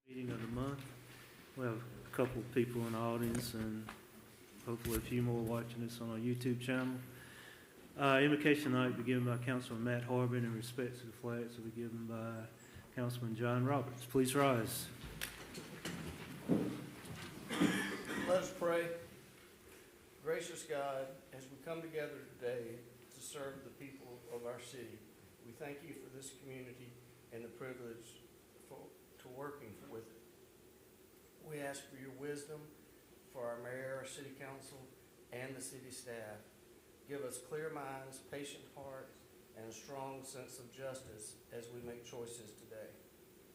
Meeting of the month. We have a couple of people in the audience and hopefully a few more watching this on our YouTube channel. Invocation tonight will be given by Councilman Matt Harbin, and respect to the flags will be given by Councilman John Roberts. Please rise. Let us pray. Gracious God, as we come together today to serve the people of our city, we thank you for this community and the privilege to working with it. We ask for your wisdom for our mayor, our city council, and the city staff. Give us clear minds, patient hearts, and a strong sense of justice as we make choices today.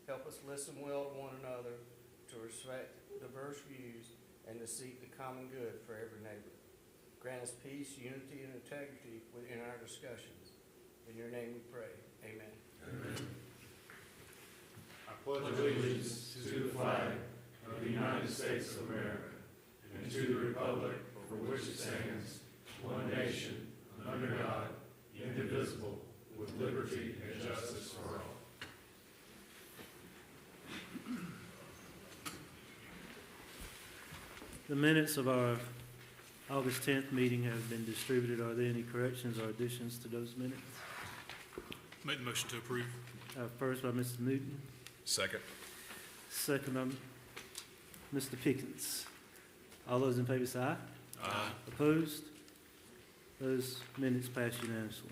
Help us listen well to one another, to respect diverse views, and to seek the common good for every neighbor. Grant us peace, unity, and integrity within our discussions. In your name we pray. Amen. Amen. I pledge allegiance to the flag of the United States of America and to the republic for which it stands, one nation, under God, indivisible, with liberty and justice for all. The minutes of our August 10th meeting have been distributed. Are there any corrections or additions to those minutes? Make the motion to approve. First by Mr. Newton. Second. Second by Mr. Pickens. All those in favor say aye. Aye. Opposed? Those minutes pass unanimously.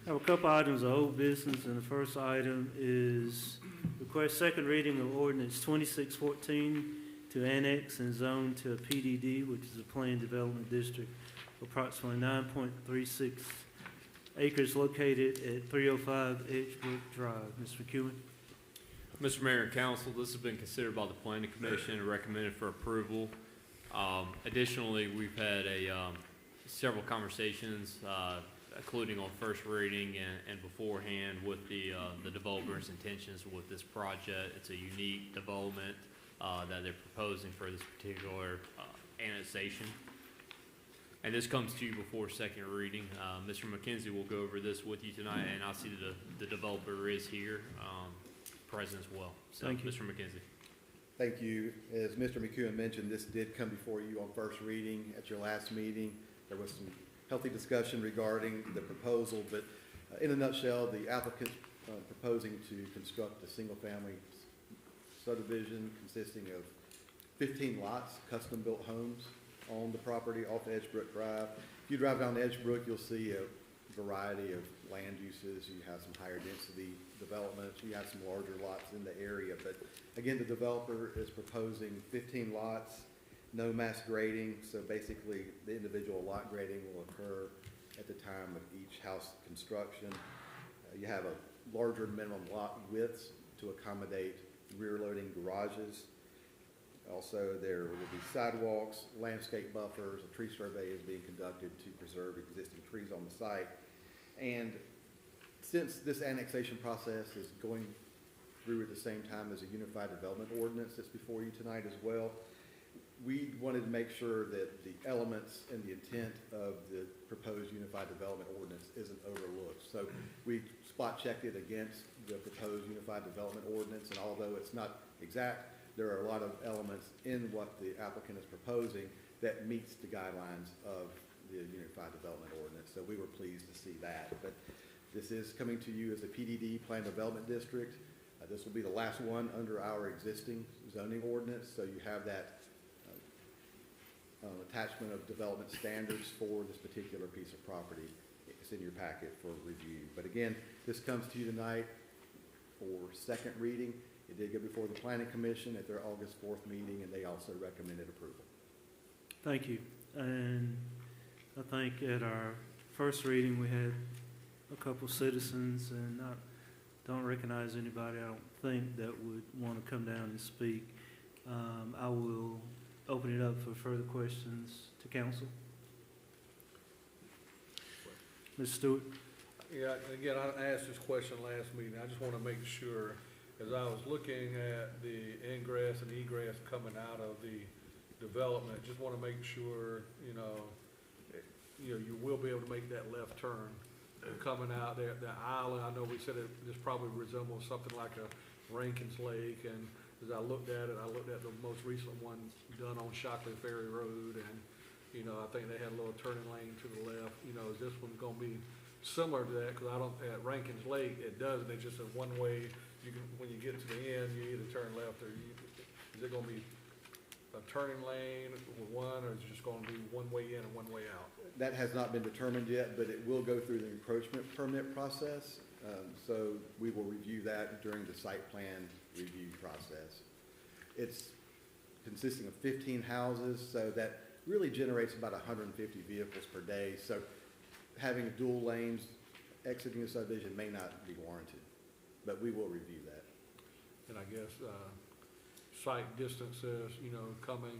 I have a couple items of old business, and the first item is request second reading of ordinance 2614 to annex and zone to a PDD, which is a planned development district, approximately 9.36 acres located at 305 Edgebrook Drive. Mr. McEwen. Mr. Mayor and Council, this has been considered by the Planning Commission and recommended for approval. Additionally, we've had several conversations, including on first reading and beforehand, with the developer's intentions with this project. It's a unique development that they're proposing for this particular annexation. And this comes to you before second reading. Mr. McKenzie will go over this with you tonight, and I see the developer is here, present as well. So, thank you. Mr. McKenzie. Thank you. As Mr. McEwen mentioned, this did come before you on first reading at your last meeting. There was some healthy discussion regarding the proposal, but in a nutshell, the applicant's proposing to construct a single-family subdivision consisting of 15 lots, custom-built homes on the property off Edgebrook Drive. If you drive down Edgebrook, you'll see a variety of land uses. You have some higher density developments. You have some larger lots in the area. But again, the developer is proposing 15 lots, no mass grading. So basically, the individual lot grading will occur at the time of each house construction. You have a larger minimum lot widths to accommodate rear loading garages. Also, there will be sidewalks, landscape buffers. A tree survey is being conducted to preserve existing trees on the site. And since this annexation process is going through at the same time as a unified development ordinance that's before you tonight as well, we wanted to make sure that the elements and the intent of the proposed unified development ordinance isn't overlooked. So we spot checked it against the proposed unified development ordinance, and although it's not exact, there are a lot of elements in what the applicant is proposing that meets the guidelines of the Unified Development Ordinance. So we were pleased to see that. But this is coming to you as a PDD, Planned Development District. This will be the last one under our existing zoning ordinance. So you have that attachment of development standards for this particular piece of property. It's in your packet for review. But again, this comes to you tonight for second reading. It did go before the Planning Commission at their August 4th meeting, and they also recommended approval. Thank you. And I think at our first reading we had a couple citizens, and I don't recognize anybody, I don't think, that would want to come down and speak. I will open it up for further questions to council. Ms. Stewart. Yeah, again, I asked this question last meeting. I just want to make sure, as I was looking at the ingress and egress coming out of the development, just want to make sure, you will be able to make that left turn coming out there, the island, I know we said this probably resembles something like a Rankin's Lake, and as I looked at it, I looked at the most recent one done on Shockley Ferry Road, and, you know, I think they had a little turning lane to the left. You know, is this one gonna be similar to that? Cause I don't, at Rankin's Lake, it doesn't, it's just a one-way, you can, when you get to the end, you either turn left or is it gonna be a turning lane with one, or is it just gonna be one way in and one way out? That has not been determined yet, but it will go through the encroachment permit process. So we will review that during the site plan review process. It's consisting of 15 houses, so that really generates about 150 vehicles per day. So having dual lanes exiting the subdivision may not be warranted, but we will review that. And I guess, site distances, you know, coming,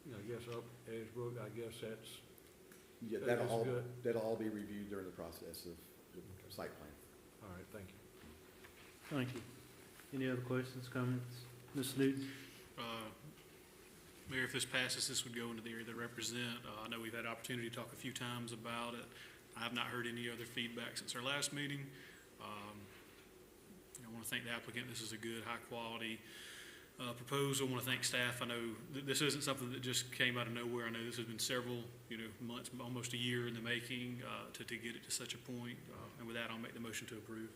you know, I guess up Edgebrook, I guess that's, Yeah, That is that'll good. all be reviewed during the process of the site plan. all right, thank you. Thank you. Any other questions, comments? Ms. Newton? Mayor, if this passes, this would go into the area they represent. I know we've had opportunity to talk a few times about it. I have not heard any other feedback since our last meeting. I want to thank the applicant. This is a good, high-quality proposal. I want to thank staff. I know this isn't something that just came out of nowhere. I know this has been several, months, almost a year in the making to get it to such a point. And with that, I'll make the motion to approve.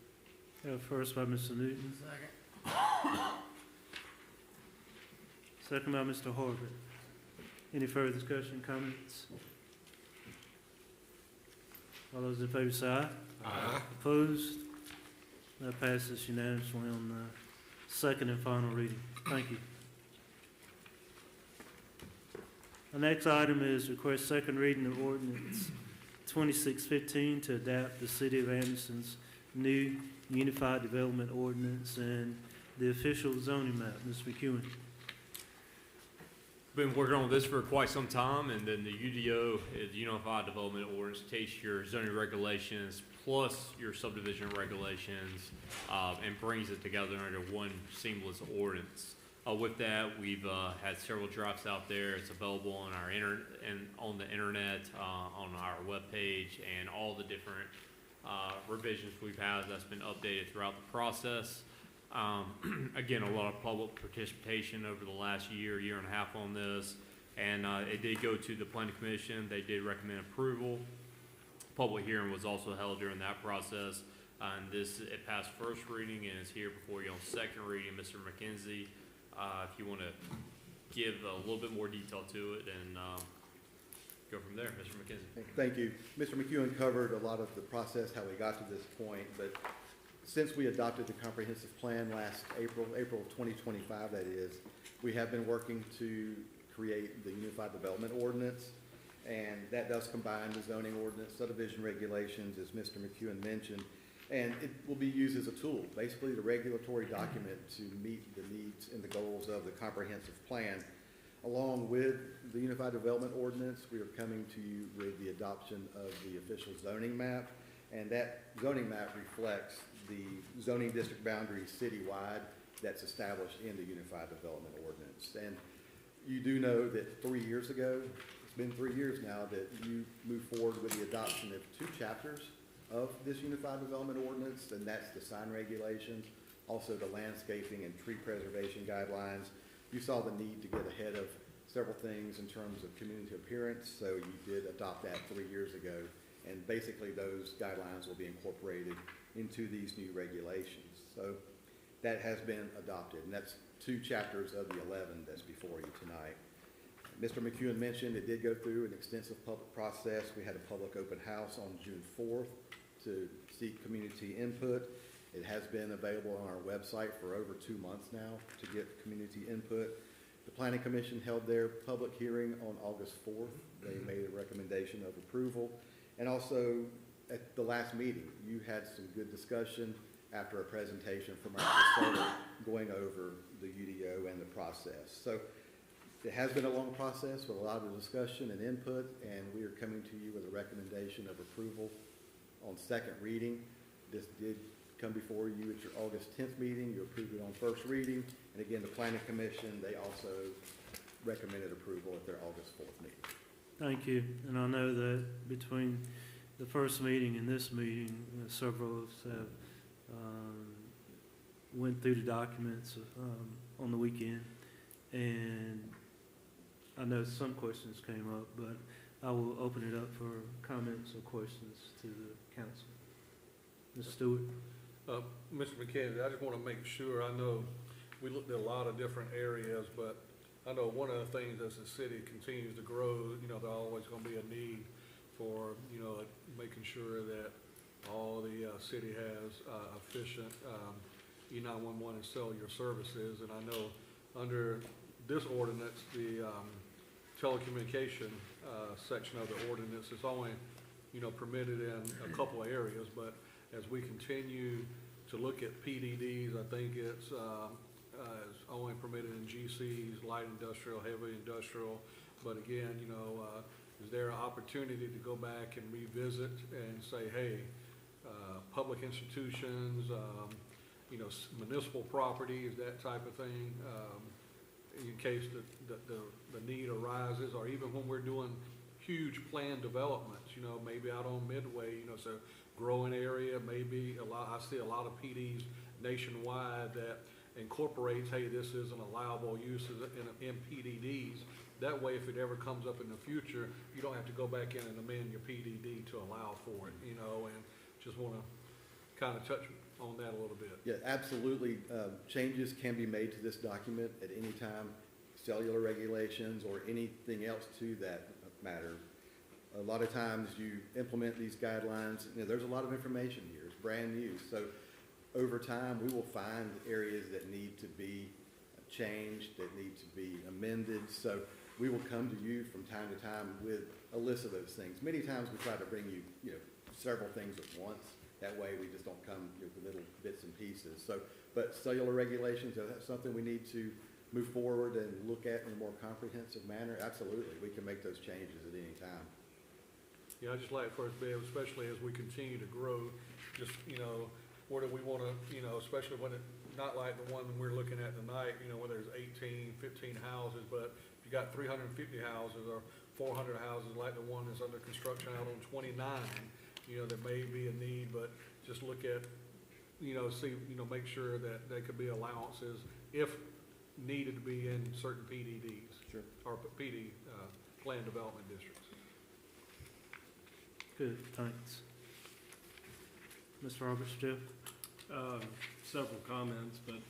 First by Mr. Newton, Second. second by Mr. Horvath. Any further discussion, comments? All those in favor say aye. Aye. Opposed? That passes unanimously on the second and final reading. Thank you. The next item is request second reading of ordinance 2615 to adapt the City of Anderson's new Unified Development Ordinance and the official zoning map. Ms. McEwen. Been working on this for quite some time, and then the UDO, is Unified Development Ordinance, takes your zoning regulations plus your subdivision regulations, and brings it together under one seamless ordinance. With that, we've had several drafts out there. It's available on our on the internet, on our webpage, and all the different revisions we've had that's been updated throughout the process. Again, a lot of public participation over the last year and a half on this, and it did go to the Planning Commission. They did recommend approval. Public hearing was also held during that process, and it passed first reading and is here before you on second reading. Mr. McKenzie, if you want to give a little bit more detail to it and go from there, Mr. McKenzie. Thank you. Mr. McEwen covered a lot of the process, how we got to this point, but since we adopted the comprehensive plan last April of 2025, that is, we have been working to create the Unified Development Ordinance, and that does combine the zoning ordinance, subdivision regulations, as Mr. McEwen mentioned, and it will be used as a tool, basically the regulatory document to meet the needs and the goals of the comprehensive plan. Along with the Unified Development Ordinance, we are coming to you with the adoption of the official zoning map, and that zoning map reflects the zoning district boundaries citywide that's established in the Unified Development Ordinance. And you do know that 3 years ago, it's been 3 years now, that you moved forward with the adoption of 2 chapters of this Unified Development Ordinance, and that's the sign regulations, also the landscaping and tree preservation guidelines. You saw the need to get ahead of several things in terms of community appearance, so you did adopt that 3 years ago. And basically those guidelines will be incorporated into these new regulations. So that has been adopted, and that's 2 chapters of the 11 that's before you tonight. Mr. McEwen mentioned it did go through an extensive public process. We had a public open house on June 4th to seek community input. It has been available on our website for over 2 months now to get community input. The Planning Commission held their public hearing on August 4th. They made a recommendation of approval. And also, at the last meeting, you had some good discussion after a presentation from our consultant going over the UDO and the process. So it has been a long process with a lot of discussion and input, and we are coming to you with a recommendation of approval on second reading. This did come before you at your August 10th meeting. You approved it on first reading. And again, the Planning Commission, they also recommended approval at their August 4th meeting. Thank you. And I know that between the first meeting and this meeting, several of us have went through the documents on the weekend, and I know some questions came up, but I will open it up for comments or questions to the council. Mr. Stewart? Mr. McKenzie, I just want to make sure, I know we looked at a lot of different areas, but I know one of the things as the city continues to grow, you know, there's always going to be a need for, you know, making sure that all the city has efficient E911 and cellular services. And I know under this ordinance, the telecommunication section of the ordinance is only, you know, permitted in a couple of areas, but as we continue to look at PDDs, I think it's only permitted in GCs, light industrial, heavy industrial. But again, you know, is there an opportunity to go back and revisit and say, hey, public institutions, you know, municipal properties, that type of thing, in case the need arises, or even when we're doing huge planned developments, you know, maybe out on Midway, you know, so growing area, maybe I see a lot of PDs nationwide that incorporates, hey, this is an allowable use in PDDs. That way, if it ever comes up in the future, you don't have to go back in and amend your PDD to allow for it, you know, and just want to kind of touch on that a little bit. Yeah, absolutely. Changes can be made to this document at any time, cellular regulations or anything else to that matter. A lot of times you implement these guidelines, you know, there's a lot of information here. It's brand new. So over time, we will find areas that need to be changed, that need to be amended. So we will come to you from time to time with a list of those things. Many times we try to bring you, you know, several things at once. That way we just don't come, you know, with little bits and pieces. So, but cellular regulations, that's something we need to move forward and look at in a more comprehensive manner. Absolutely, we can make those changes at any time. Yeah, I just like for us to be able, especially as we continue to grow, just, you know, where do we want to, you know, especially when it, not like the one we're looking at tonight, you know, where there's 18, 15 houses, but if you got 350 houses or 400 houses like the one that's under construction out on 29, you know, there may be a need, but just look at, you know, see, you know, make sure that there could be allowances if needed to be in certain PDDs. Sure. Or PD, planned development districts. Good, thanks. Mr. Roberts, Jeff? Several comments, but,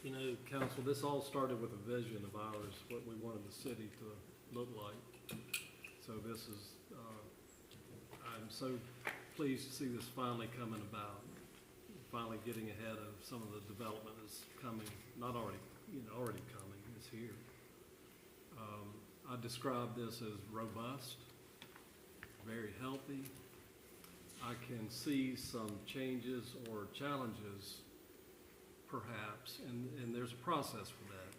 you know, council, this all started with a vision of ours, what we wanted the city to look like. So this is, I'm so pleased to see this finally coming about, finally getting ahead of some of the development that's coming, not already, you know, already coming, it's here. I describe this as robust, very healthy. I can see some changes or challenges, perhaps, and there's a process for that,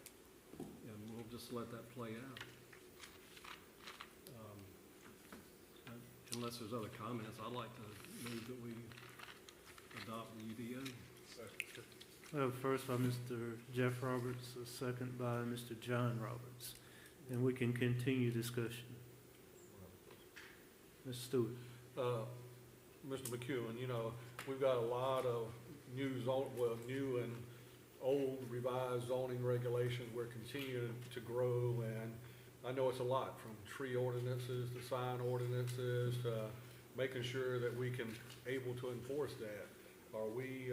and we'll just let that play out. Unless there's other comments, I'd like to move that we adopt the UDO. First by Mr. Jeff Roberts, a second by Mr. John Roberts, and we can continue discussion. Mr. Stewart. Mr. McEwen, you know, we've got a lot of new and old revised zoning regulations. We're continuing to grow, and I know it's a lot, from tree ordinances to sign ordinances to making sure that we can able to enforce that. Are we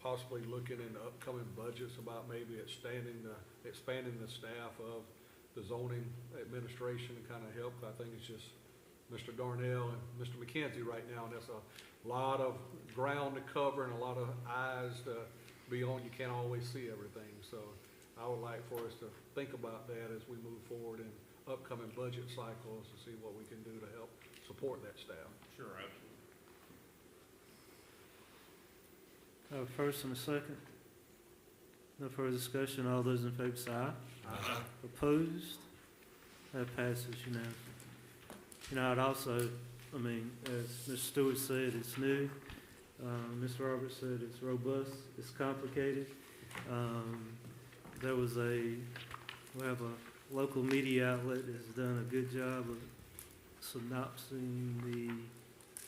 possibly looking in upcoming budgets about maybe expanding the staff of the zoning administration to kind of help? I think it's just Mr. Darnell and Mr. McKenzie right now, and that's a lot of ground to cover and a lot of eyes to be on. You can't always see everything, so I would like for us to think about that as we move forward in upcoming budget cycles to see what we can do to help support that staff. Sure, absolutely. First and a second. No further discussion. All those in favor say aye. Aye. Opposed? That passes unanimously. You know, I'd also, I mean, as Mr. Stewart said, it's new. Mr. Roberts said it's robust, it's complicated. We have a local media outlet that's done a good job of synopsing the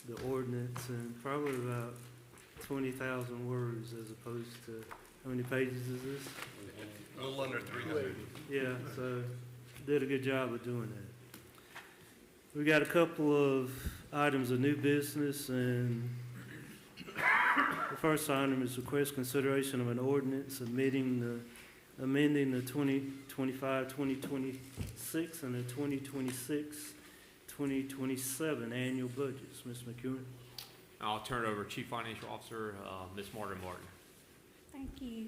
the ordinance in probably about 20,000 words as opposed to, how many pages is this? A little under 300. Yeah, so did a good job of doing that. We got a couple of items of new business, and the first item is request consideration of an ordinance amending the 2025-2026 and the 2026-2027 annual budgets. Ms. McEwen? I'll turn it over to Chief Financial Officer, Ms. Martin Martin. Thank you.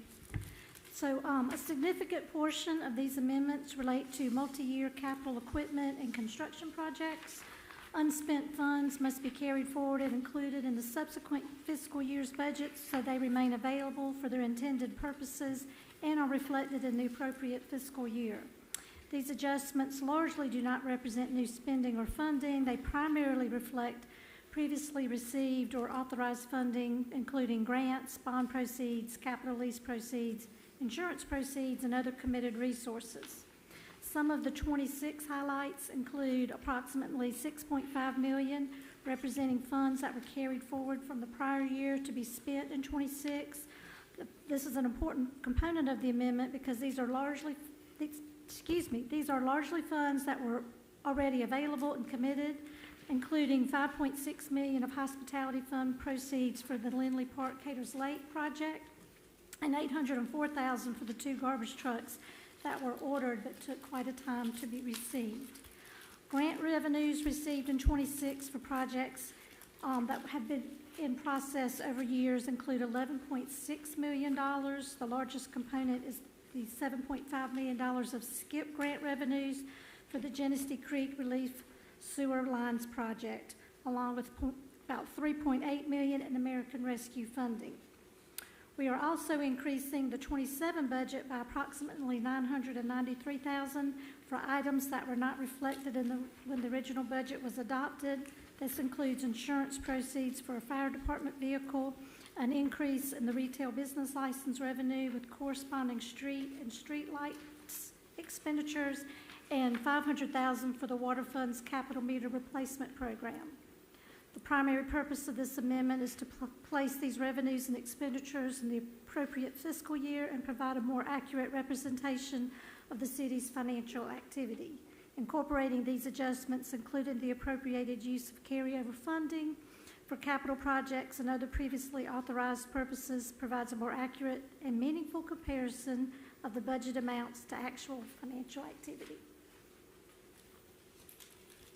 So a significant portion of these amendments relate to multi-year capital equipment and construction projects. Unspent funds must be carried forward and included in the subsequent fiscal year's budgets so they remain available for their intended purposes and are reflected in the appropriate fiscal year. These adjustments largely do not represent new spending or funding. They primarily reflect previously received or authorized funding, including grants, bond proceeds, capital lease proceeds, insurance proceeds, and other committed resources. Some of the 26 highlights include approximately $6.5 million, representing funds that were carried forward from the prior year to be spent in 26. This is an important component of the amendment because these are largely funds that were already available and committed, including $5.6 million of hospitality fund proceeds for the Lindley Park Caters Lake project, and $804,000 for the 2 garbage trucks that were ordered but took quite a time to be received. Grant revenues received in 26 for projects that have been in process over years include $11.6 million. The largest component is the $7.5 million of SCIP grant revenues for the Genesee Creek Relief Sewer Lines project, along with about $3.8 million in American Rescue funding. We are also increasing the 27 budget by approximately $993,000 for items that were not reflected when the original budget was adopted. This includes insurance proceeds for a fire department vehicle, an increase in the retail business license revenue with corresponding street and street lights expenditures, and $500,000 for the water fund's capital meter replacement program. The primary purpose of this amendment is to place these revenues and expenditures in the appropriate fiscal year and provide a more accurate representation of the city's financial activity. Incorporating these adjustments, including the appropriated use of carryover funding for capital projects and other previously authorized purposes, provides a more accurate and meaningful comparison of the budget amounts to actual financial activity.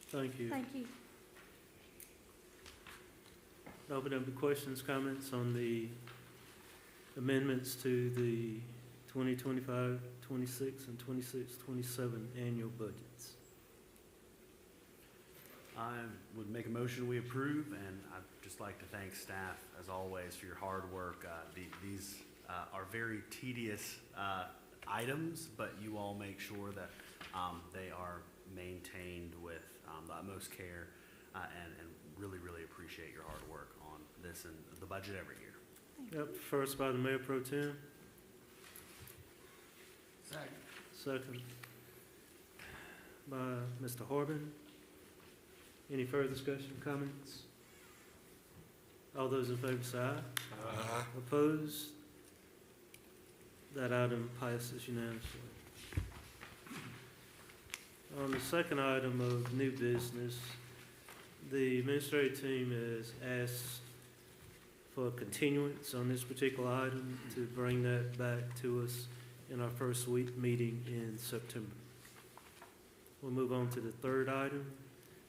Thank you. Thank you. Open up to questions, comments on the amendments to the 2025, 26, and 26, 27 annual budgets. I would make a motion we approve, and I'd just like to thank staff, as always, for your hard work. These are very tedious items, but you all make sure that they are maintained with the utmost care, and really, really appreciate your hard work on this and the budget every year. Yep, first by the Mayor Pro Tem. Second by Mr. Harbin. Any further discussion, comments? All those in favor say aye. Aye. Opposed? That item passes unanimously. On the second item of new business, the administrative team has asked for a continuance on this particular item to bring that back to us in our first week meeting in September. We'll move on to the third item,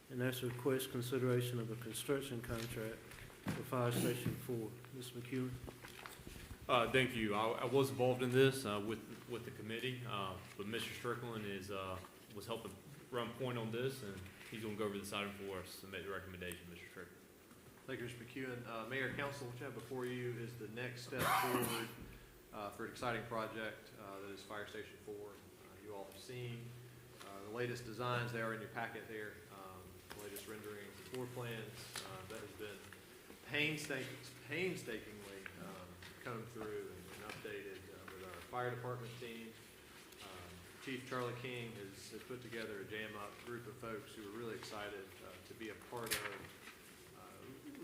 and that's a request consideration of a construction contract for Fire Station 4. Ms. McEwen? Thank you. I was involved in this with the committee, but Mr. Strickland was helping run point on this, and he's going to go over this item for us and make the recommendation. Mr. Strickland. Thank you, Mr. McEwen. Mayor, Council, what you have before you is the next step forward for an exciting project that is Fire Station 4. You all have seen the latest designs. They are in your packet there. The latest renderings, floor plans that has been painstakingly combed through and updated with our fire department team. Chief Charlie King has put together a jam-up group of folks who are really excited to be a part of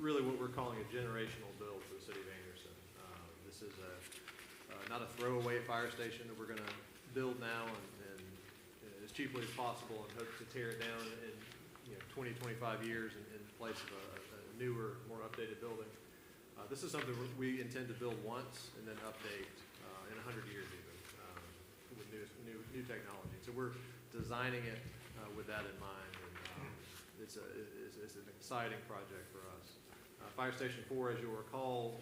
really what we're calling a generational build for the city of Anderson. This is not a throwaway fire station that we're going to build now and as cheaply as possible and hope to tear it down in 20, 25 years in place of a newer, more updated building. This is something we intend to build once and then update in 100 years even with new technology. So we're designing it with that in mind, and it's an exciting project for us. Fire Station 4, as you'll recall,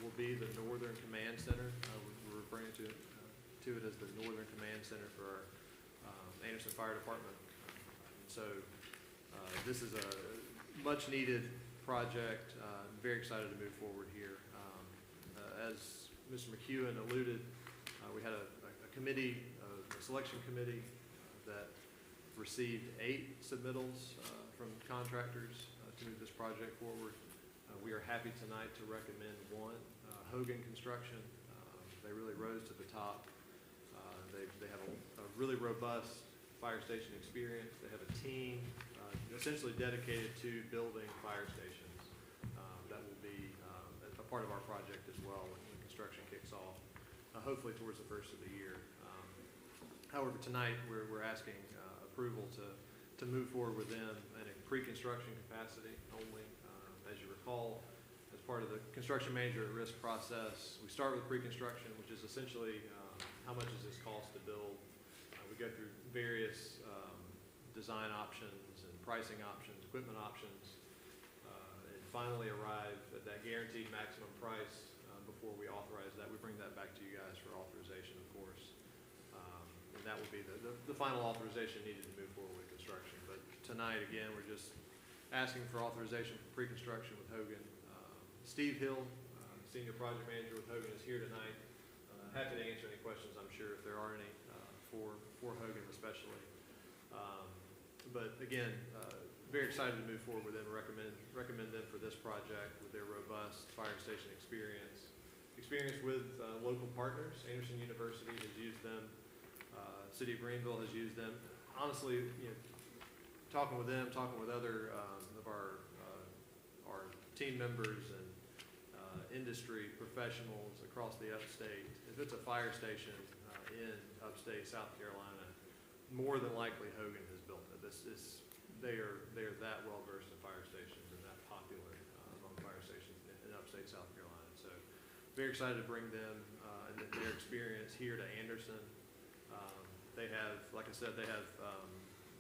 will be the Northern Command Center. We're referring to it as the Northern Command Center for our Anderson Fire Department. So this is a much-needed project. I'm very excited to move forward here. As Mr. McEwen alluded, we had a committee, a selection committee that received 8 submittals from contractors to move this project forward. We are happy tonight to recommend one, Hogan Construction. They really rose to the top. They have a really robust fire station experience. They have a team essentially dedicated to building fire stations. That will be a part of our project as well when construction kicks off, hopefully towards the first of the year. However, tonight we're asking approval to move forward with them in a pre-construction capacity only. As you recall, as part of the construction manager at risk process, we start with pre-construction, which is essentially how much does this cost to build. We go through various design options and pricing options, equipment options, and finally arrive at that guaranteed maximum price before we authorize that. We bring that back to you guys for authorization, of course. And that will be the final authorization needed to move forward with construction. But tonight, again, we're just asking for authorization for pre-construction with Hogan. Steve Hill, Senior Project Manager with Hogan, is here tonight. Happy to answer any questions, I'm sure, if there are any, for Hogan especially. But again, very excited to move forward with them and recommend them for this project with their robust fire station experience with local partners. Anderson University has used them. City of Greenville has used them. Honestly, talking with them, talking with other of our team members and industry professionals across the upstate, if it's a fire station in upstate South Carolina, more than likely Hogan has built it. They are that well versed in fire stations and that popular among fire stations in upstate South Carolina. So very excited to bring them and their experience here to Anderson. They have, like I said, they have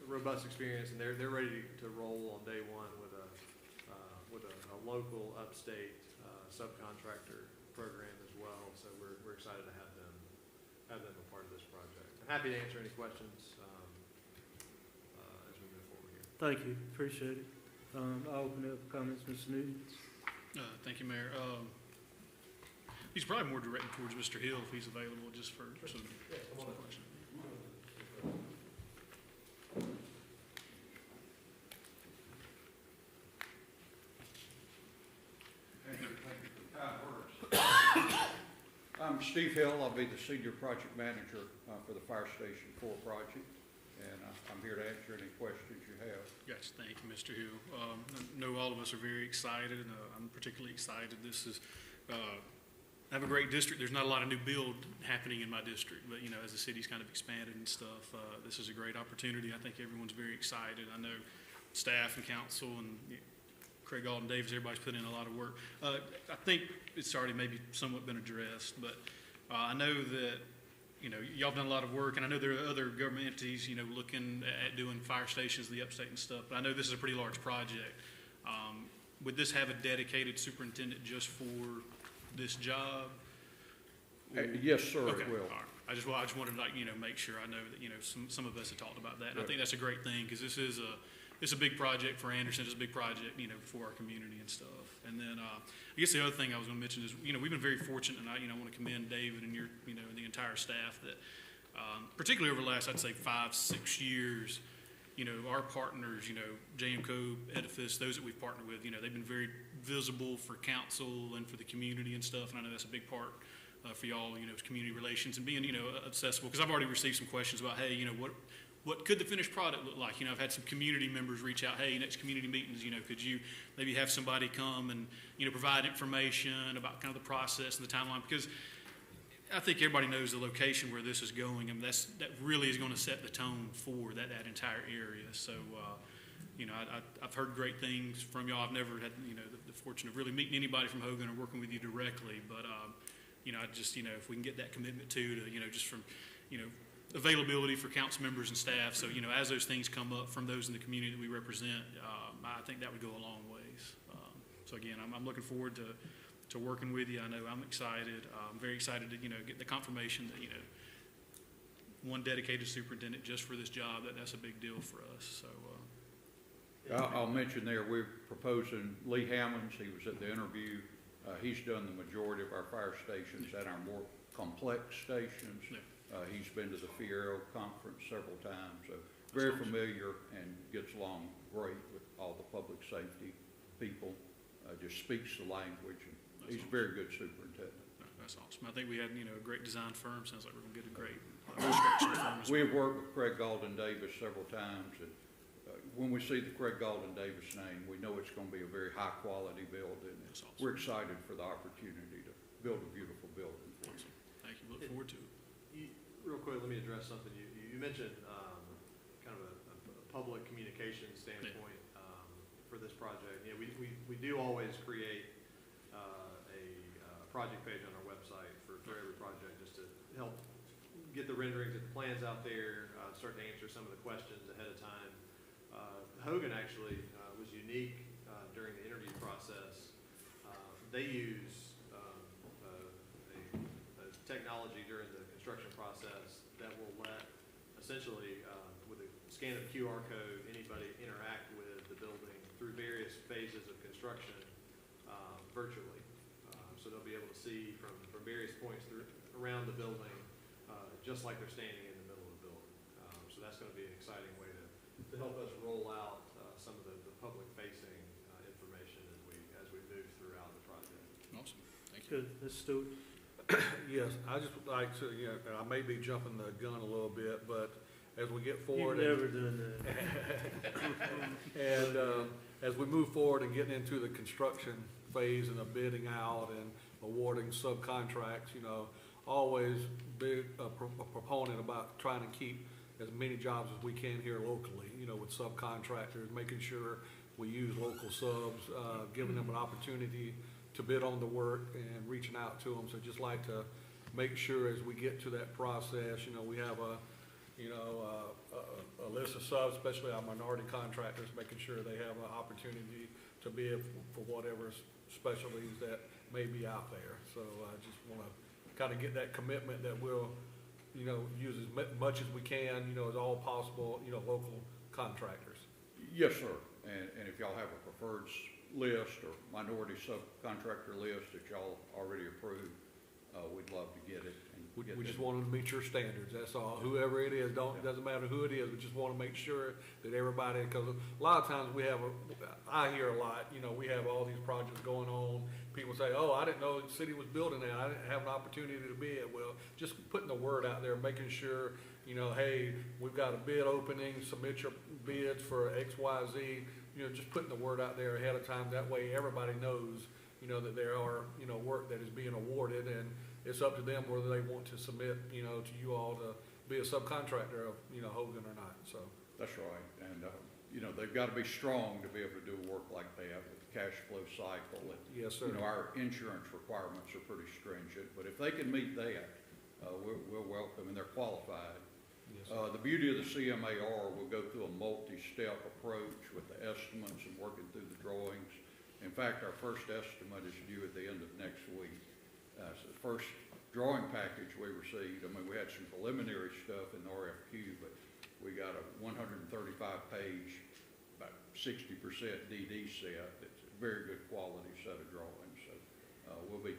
robust experience, and they're ready to roll on day one with a local upstate subcontractor program as well. So we're excited to have them a part of this project. I'm happy to answer any questions as we move forward here. Thank you, appreciate it. I'll open up comments, Mr. Newton. Thank you, Mayor. He's probably more directed towards Mr. Hill if he's available, just for some questions. I'm Steve Hill. I'll be the Senior Project Manager for the Fire Station 4 project, and I'm here to answer any questions you have. Yes, thank you, Mr. Hill. I know all of us are very excited, and I'm particularly excited. This is, I have a great district. There's not a lot of new build happening in my district, but as the city's kind of expanded and stuff, this is a great opportunity. I think everyone's very excited. I know staff and council and Craig Alden Davis, everybody's put in a lot of work. I think it's already maybe somewhat been addressed, but I know that, y'all have done a lot of work, and I know there are other government entities, looking at doing fire stations, the upstate and stuff, but I know this is a pretty large project. Would this have a dedicated superintendent just for this job? Yes, sir, Okay, it will. all right. I just wanted to, make sure I know that, some of us have talked about that. And I think that's a great thing, because it's a big project for Anderson. It's a big project, for our community and stuff. And then, I guess the other thing I was going to mention is, we've been very fortunate, and I want to commend David and your, and the entire staff that, particularly over the last, I'd say 5-6 years, our partners, JMCO, Edifice, those that we've partnered with, they've been very visible for council and for the community and stuff. And I know that's a big part for y'all, community relations and being, accessible. Because I've already received some questions about, hey, what could the finished product look like? You know, I've had some community members reach out, hey, next community meetings, you know, could you maybe have somebody come and, you know, provide information about kind of the process and the timeline? Because I think everybody knows the location where this is going, and that really is going to set the tone for that entire area. So, you know, I've heard great things from y'all. I've never had, you know, the fortune of really meeting anybody from Hogan or working with you directly, but, you know, I just, you know, if we can get that commitment to, you know, just from, you know, availability for council members and staff. So, you know, as those things come up from those in the community that we represent, I think that would go a long ways. So again, I'm looking forward to working with you. I know I'm excited. I'm very excited to, you know, get the confirmation that, you know, one dedicated superintendent just for this job, that's a big deal for us. So, I'll mention there, we're proposing Lee Hammonds. He was at the interview. He's done the majority of our fire stations and our more complex stations. Yeah. He's been to the Fiero conference several times, so very familiar and gets along great with all the public safety people. Just speaks the language, and he's a very good superintendent. That's awesome. I think we had, you know, a great design firm. Sounds like we're going to get a great construction firm as well. We've worked with Craig Galden Davis several times, and when we see the Craig Galden Davis name, we know it's going to be a very high quality building. That's awesome. We're excited for the opportunity to build a beautiful building for you. Thank you. Look forward to it. Real quick, let me address something. You mentioned kind of a public communication standpoint for this project. You know, we do always create a project page on our website for every project, just to help get the renderings and the plans out there, start to answer some of the questions ahead of time. Hogan actually was unique during the interview process. They use a technology during the construction process that will let, essentially, with a scan of QR code, anybody interact with the building through various phases of construction virtually. So they'll be able to see from various points around the building, just like they're standing in the middle of the building. So that's going to be an exciting way to help us roll out some of the public-facing information as we move throughout the project. Awesome. Thank you. Good. Ms. Stewart? Yes, I just would like to, you know, I may be jumping the gun a little bit, but as we get You've forward. never done that. And as we move forward and getting into the construction phase and the bidding out and awarding subcontracts, you know, always be a proponent about trying to keep as many jobs as we can here locally, you know, with subcontractors, making sure we use local subs, giving them an opportunity to bid on the work and reaching out to them. So just like to make sure as we get to that process, you know, we have a list of subs, especially our minority contractors, making sure they have an opportunity to bid for whatever specialties that may be out there. So I just want to kind of get that commitment that we'll, you know, use as much as we can, you know, as all possible, you know, local contractors. Yes, sir. And if y'all have a preferred list or minority subcontractor list that y'all already approved, we'd love to get it. We just want to meet your standards, that's all. Whoever it is, doesn't matter who it is, we just want to make sure that everybody, because a lot of times I hear a lot, you know, we have all these projects going on. People say, oh, I didn't know the city was building that. I didn't have an opportunity to bid. Well, just putting the word out there, making sure, you know, hey, we've got a bid opening, submit your bids for X, Y, Z. You know, just putting the word out there ahead of time. That way everybody knows, you know, that there are, you know, work that is being awarded, and it's up to them whether they want to submit, you know, to you all to be a subcontractor of, you know, Hogan or not, so. That's right. And, you know, they've got to be strong to be able to do work like that with the cash flow cycle. And, Yes, sir. you know, our insurance requirements are pretty stringent, but if they can meet that, we'll welcome, and they're qualified. Yes, sir. The beauty of the CMAR, we'll go through a multi-step approach with the estimates and working through the drawings. In fact, our first estimate is due at the end of next week. So the first drawing package we received, I mean, we had some preliminary stuff in the RFQ, but we got a 135-page, about 60% DD set. It's a very good quality set of drawings. So we'll be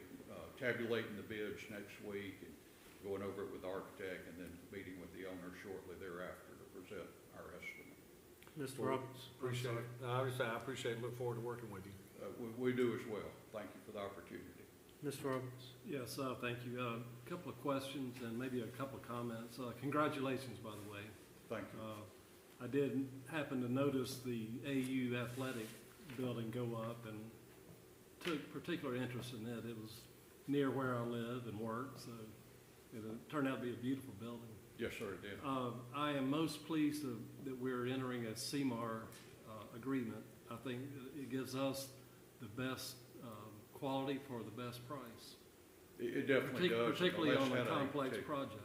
tabulating the bids next week and going over it with the architect, and then meeting with the owner shortly thereafter to present our estimate. Mr. Roberts? Appreciate it. No, I appreciate it. Look forward to working with you. We do as well. Thank you for the opportunity. Mr. Roberts? Yes, thank you. A couple of questions and maybe a couple of comments. Congratulations, by the way. Thank you. I did happen to notice the AU athletic building go up and took particular interest in it. It was near where I live and work, so it turned out to be a beautiful building. Yes, sir, it did. I am most pleased that we're entering a CMAR agreement. I think it gives us the best quality for the best price. It definitely does. Particularly on a Less headache, complex too. project.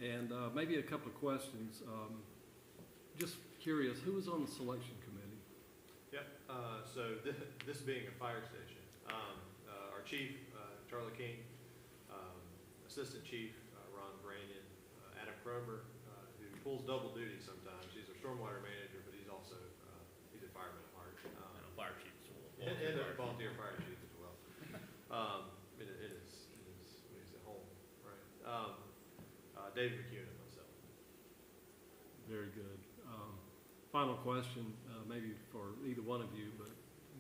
And maybe a couple of questions. Just curious, who was on the selection committee? Yep, so this being a fire station, our chief, Charlie King, assistant chief, Ron Brandon, Adam Kromer, who pulls double duty sometimes. He's our stormwater manager, but he's also, he's a fireman at heart. And a fire chief as well. And a volunteer fire chief as well. It is when he's at home, right? David McEwen and myself. Very good. Final question, maybe for either one of you, but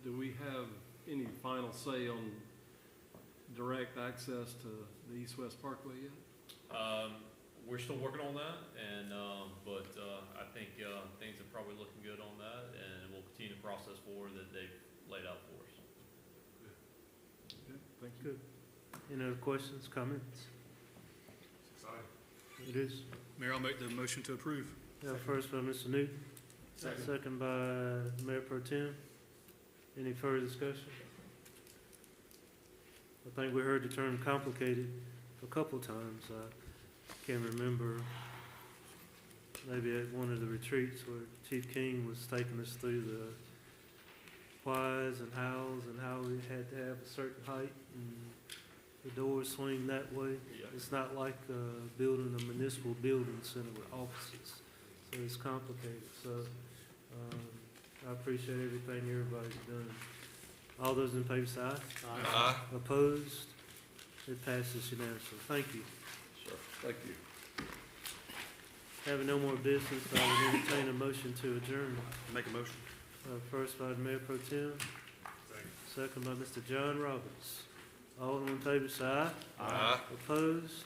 do we have any final say on direct access to the East-West Parkway yet? We're still working on that, and, but, I think, things are probably looking good on that, and we'll continue the process forward that they've laid out for us. Okay, thank you. Good. Any other questions, comments? It is. Mayor, I'll make the motion to approve. First by Mr. Newton. Second by Mayor Pro Tem. Any further discussion? I think we heard the term complicated a couple times. I can't remember, maybe at one of the retreats where Chief King was taking us through the whys and hows and how we had to have a certain height and the doors swing that way. Yeah. It's not like building a municipal building center with offices, so it's complicated. So I appreciate everything everybody's done. All those in favor say aye. Aye. Opposed? It passes unanimously. Thank you. Sir, thank you. Having no more business, I would entertain a motion to adjourn. Make a motion. First by the Mayor Pro Tem. Second by Mr. John Roberts. All in favor say aye. Aye. Opposed?